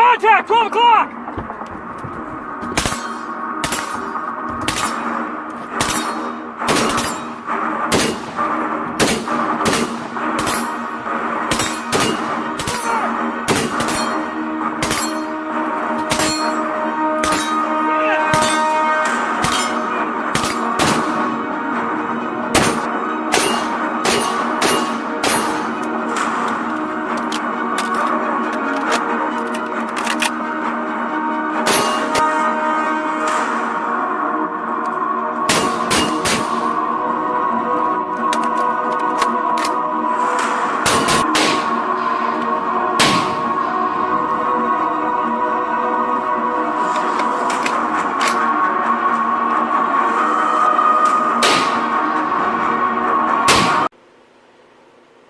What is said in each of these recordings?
contact! 12 o'clock!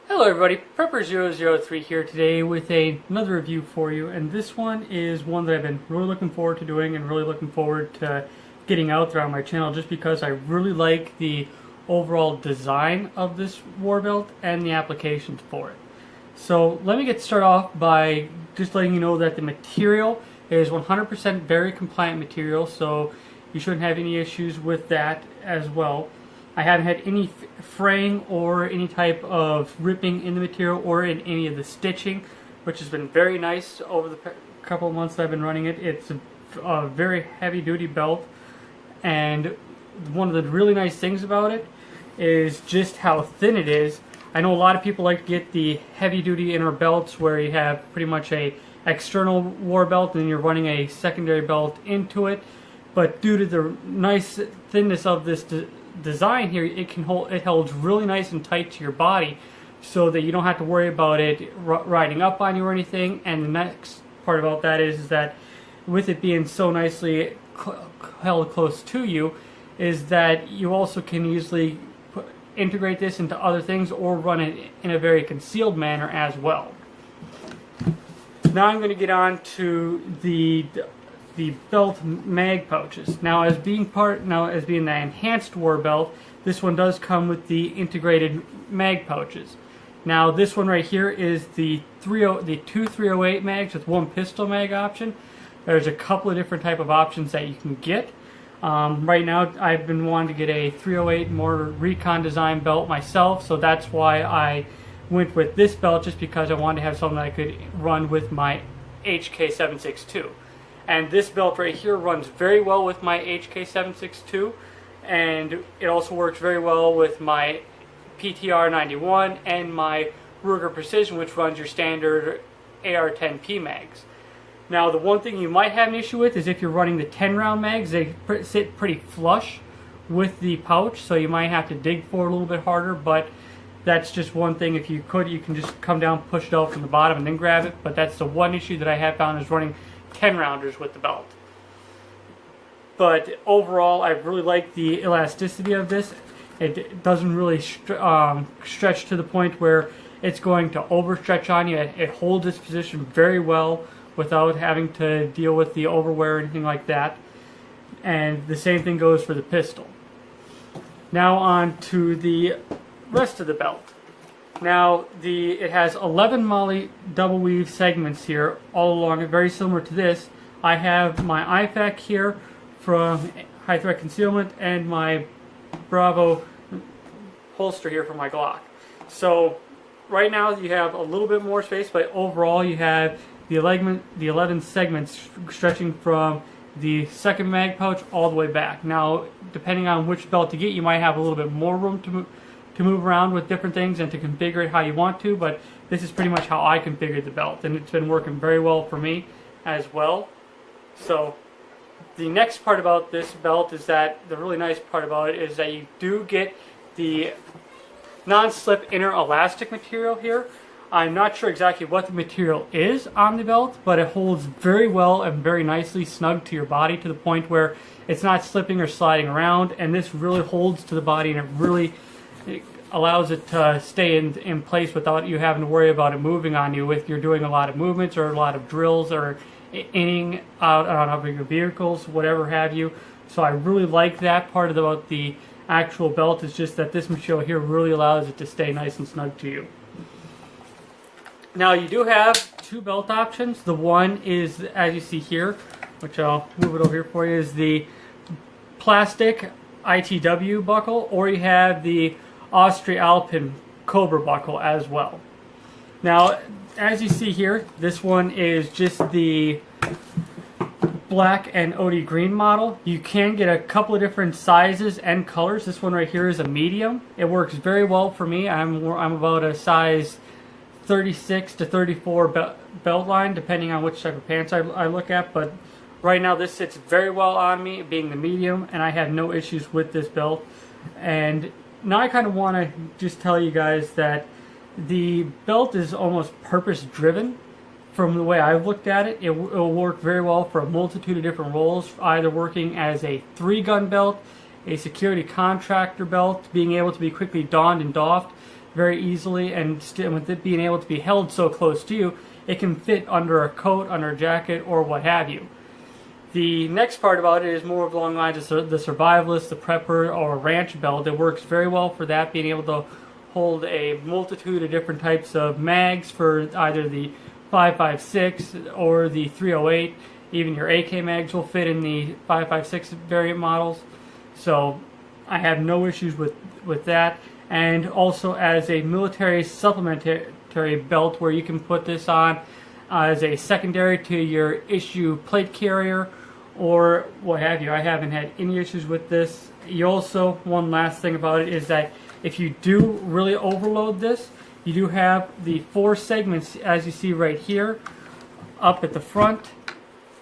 Hello everybody, Prepper003 here today with another review for you, and this one is one that I've been really looking forward to doing and really looking forward to getting out there on my channel just because I really like the overall design of this war belt and the applications for it. So let me start off by just letting you know that the material is 100% very compliant material, so you shouldn't have any issues with that as well. I haven't had any fraying or any type of ripping in the material or in any of the stitching, which has been very nice over the couple of months that I've been running it. It's a very heavy duty belt, and one of the really nice things about it is just how thin it is. I know a lot of people like to get the heavy duty inner belts where you have pretty much a external war belt and then you're running a secondary belt into it, but due to the nice thinness of this design here, it holds really nice and tight to your body so that you don't have to worry about it riding up on you or anything. And the next part about that is that with it being so nicely held close to you is that you also can easily integrate this into other things or run it in a very concealed manner as well. Now I'm going to get on to the belt mag pouches. Now as being the enhanced war belt, this one does come with the integrated mag pouches. Now this one right here is the two 308 mags with one pistol mag option. There's a couple of different type of options that you can get. Right now I've been wanting to get a 308 more recon design belt myself, so that's why I went with this belt, just because I wanted to have something that I could run with my HK762. And this belt right here runs very well with my HK762, and it also works very well with my Ptr 91 and my Ruger Precision, which runs your standard AR-10P mags. Now the one thing you might have an issue with is if you're running the 10 round mags, they sit pretty flush with the pouch, so you might have to dig for it a little bit harder, but that's just one thing. If you could, you can just come down, push it out from the bottom and then grab it, but that's the one issue that I have found is running 10 rounders with the belt. But overall, I really like the elasticity of this. It doesn't really stretch to the point where it's going to overstretch on you. It holds its position very well without having to deal with the overwear or anything like that. And the same thing goes for the pistol. Now on to the rest of the belt. Now, it has 11 Molle double weave segments here all along it, very similar to this. I have my IFAK here from High Threat Concealment and my Bravo holster here for my Glock. So right now you have a little bit more space, but overall you have the 11 segments stretching from the second mag pouch all the way back. Now, depending on which belt to get, you might have a little bit more room to move around with different things and to configure it how you want to, but this is pretty much how I configured the belt, and it's been working very well for me as well. So the next part about this belt is that the really nice part about it is that you do get the non-slip inner elastic material here. I'm not sure exactly what the material is on the belt, but it holds very well and very nicely snug to your body to the point where it's not slipping or sliding around, and this really holds to the body, and it allows it to stay in place without you having to worry about it moving on you if you're doing a lot of movements or a lot of drills or inning out on other vehicles, whatever have you. So I really like that part about the actual belt. Is just that this material here really allows it to stay nice and snug to you. Now you do have two belt options. The one is, as you see here, which I'll move it over here for you, is the plastic ITW buckle, or you have the Austria-Alpin Cobra buckle as well. Now, as you see here, this one is just the black and OD green model. You can get a couple of different sizes and colors. This one right here is a medium. It works very well for me. I'm about a size 36 to 34 belt line, depending on which type of pants I look at, but right now this sits very well on me, being the medium, and I have no issues with this belt. And now I kind of want to just tell you guys that the belt is almost purpose driven. From the way I've looked at it, it will work very well for a multitude of different roles, either working as a 3-gun belt, a security contractor belt, being able to be quickly donned and doffed very easily, and with it being able to be held so close to you, it can fit under a coat, under a jacket, or what have you. The next part about it is more along the lines of the survivalist, the prepper, or a ranch belt. It works very well for that, being able to hold a multitude of different types of mags for either the 5.56 or the 308. Even your AK mags will fit in the 5.56 variant models. So I have no issues with that. And also as a military supplementary belt, where you can put this on as a secondary to your issue plate carrier or what have you. I haven't had any issues with this. You also, one last thing about it is that if you do really overload this, you do have the 4 segments, as you see right here, up at the front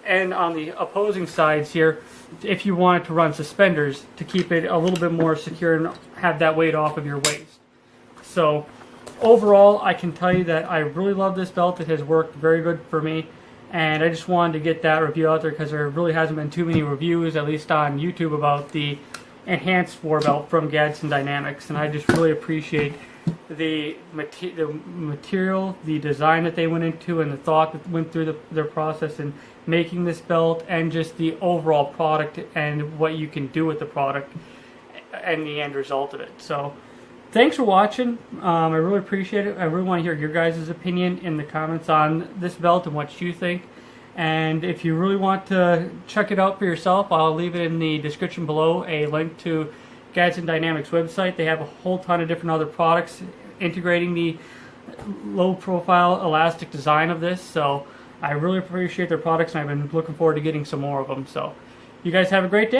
and on the opposing sides here, if you wanted to run suspenders to keep it a little bit more secure and have that weight off of your waist. So overall, I can tell you that I really love this belt. It has worked very good for me, and I just wanted to get that review out there because there really hasn't been too many reviews, at least on YouTube, about the enhanced war belt from Gadsden Dynamics, and I just really appreciate the material, the design that they went into, and the thought that went through their process in making this belt, and just the overall product and what you can do with the product and the end result of it. So thanks for watching. I really appreciate it. I really want to hear your guys' opinion in the comments on this belt and what you think. And if you really want to check it out for yourself, I'll leave it in the description below, a link to Gadsden Dynamics website. They have a whole ton of different other products integrating the low profile elastic design of this. So I really appreciate their products, and I've been looking forward to getting some more of them. So you guys have a great day.